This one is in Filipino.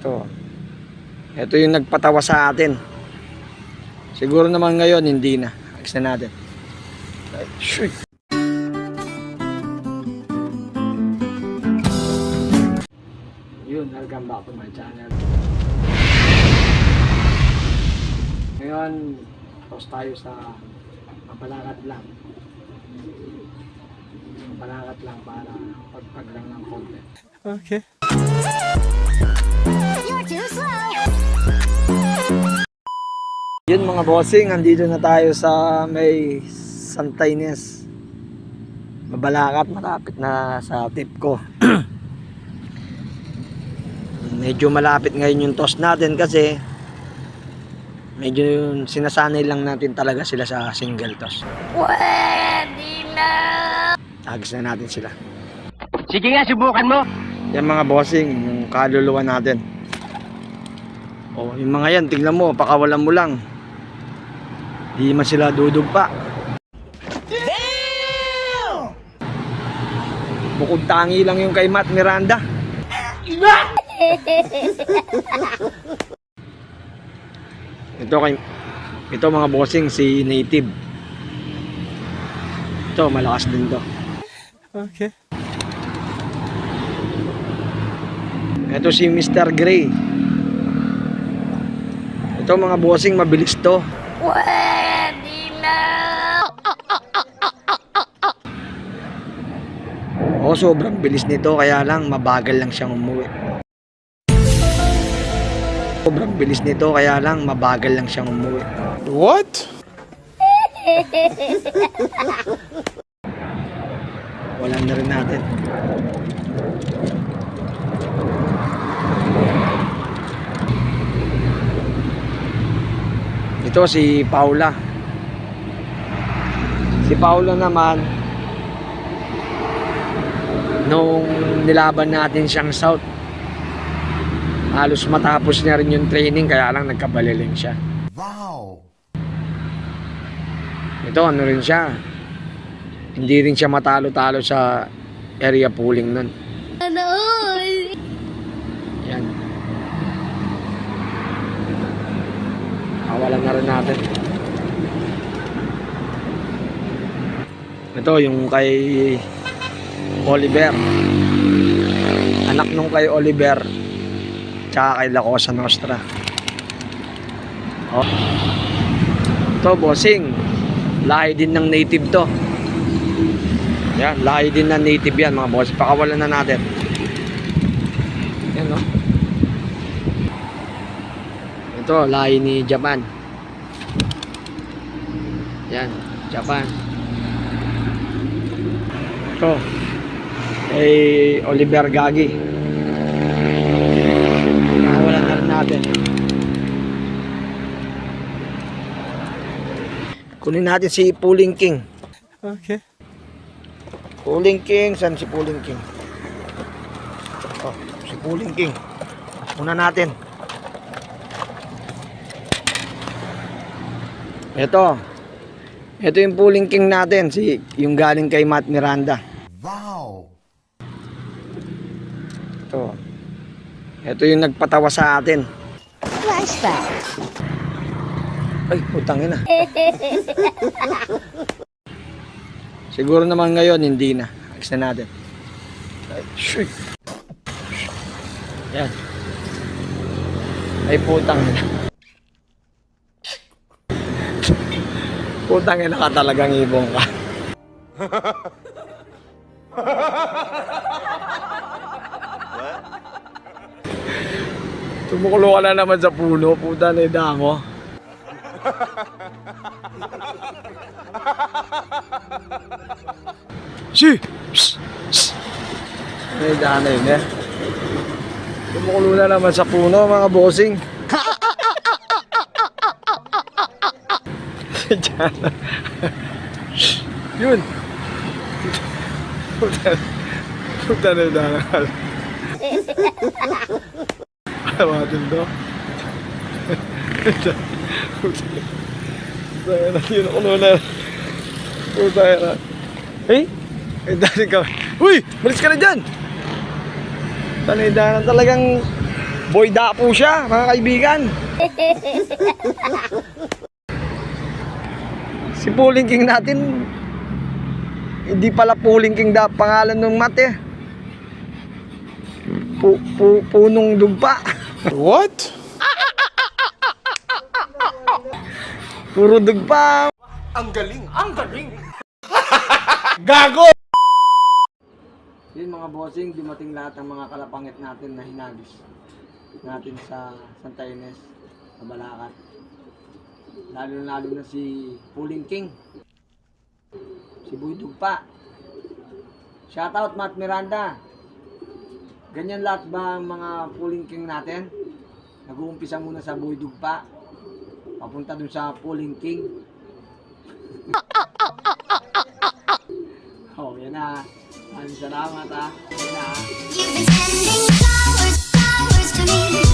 Ito. Ito yung nagpatawa sa atin. Siguro naman ngayon hindi na. Alis na natin. Shoot. Yun, welcome back to my channel. Ngayon, post tayo sa mapalakat lang. Mapalakat lang para pagpag lang ng content. Okay. You're too slow. Yun mga bossing, andito na tayo sa may Santa Ines. Mabalakat, malapit na sa tip ko. Medyo malapit ngayon yung toss natin kasi medyo sinasanay lang natin talaga sila sa single toss. Pwede na! Agis na natin sila. Sige nga, subukan mo. Yan mga bossing, yung kaluluwa natin. Oh, yung mga yan, tingnan mo, pakawalan mo lang. Di man sila dudugpa. Damn! Bukod tangi lang yung kay Matt Miranda. Ito mga bossing, si Native. Ito, malakas din to. Okay. Ito si Mr. Gray. Ito mga bossing, mabilis to. Pwede na! Oh, sobrang bilis nito, kaya lang mabagal lang siyang umuwi. Sobrang bilis nito, kaya lang mabagal lang siyang umuwi. What? Wala na rin natin. Ito si Paula. Si Paula naman, nung nilaban natin siyang South, halos matapos niya rin yung training, kaya lang nagkabaliling siya. Wow! Ito ano rin siya, hindi rin siya matalo-talo sa area pooling nun. Yan. Kawalan na rin natin. Ito yung kay Oliver, anak nung kay Oliver tsaka kay La Cosa Nostra. Oh. Ito bossing, lahi din ng native to. Yan, lahi din ng native yan mga boss. Pakawalan na natin. Yan no. Ito, lahi ni Japan. Yan, Japan. Ito, kay Oliver Gagi. Pakawalan na rin natin. Kunin natin si Pooling King. Okay. Pooling King, saan si Pooling King? Oh, si Pooling King. Una natin. Ito yung Pooling King natin, yung galing kay Matt Miranda. Wow! Ito yung nagpatawa sa atin. Flashback. Ay, putangin na. Siguro naman ngayon hindi na. Alis na natin. Ay, shoot. Yan. Ay, putangin na. Putangin na ka talagang ibong ka. Tumukulo ka na naman sa puno. Puta na idamo. Si! May dana yun eh. Tumukulo na naman sa puno mga bossing. Yun. Puta na dana. Alawatin to. Puta na yun ako na. Puta na. Eh? Eh, dali ka. Uy! Malis ka na dyan! Tanidanan talagang Boy Dapo siya, mga kaibigan. Si Puling King natin, hindi pala Puling King pangalan ng mate. Punong Dugpa. What? Puro dugpa. Ang galing! Ang galing! Gago! Yun mga bossing, dumating lahat ng mga kalapangit natin na hinagis natin sa Santa Ines, sa Balakat. Lalo na si Puling King, si Boy Dugpa. Shoutout Matt Miranda. Ganyan lahat ba ang mga Puling King natin? Nag-uumpisa muna sa Boy Dugpa, papunta dun sa Puling King. Oh, yan na. Maraming salamat ha. Yan na ha. You've been sending flowers to me.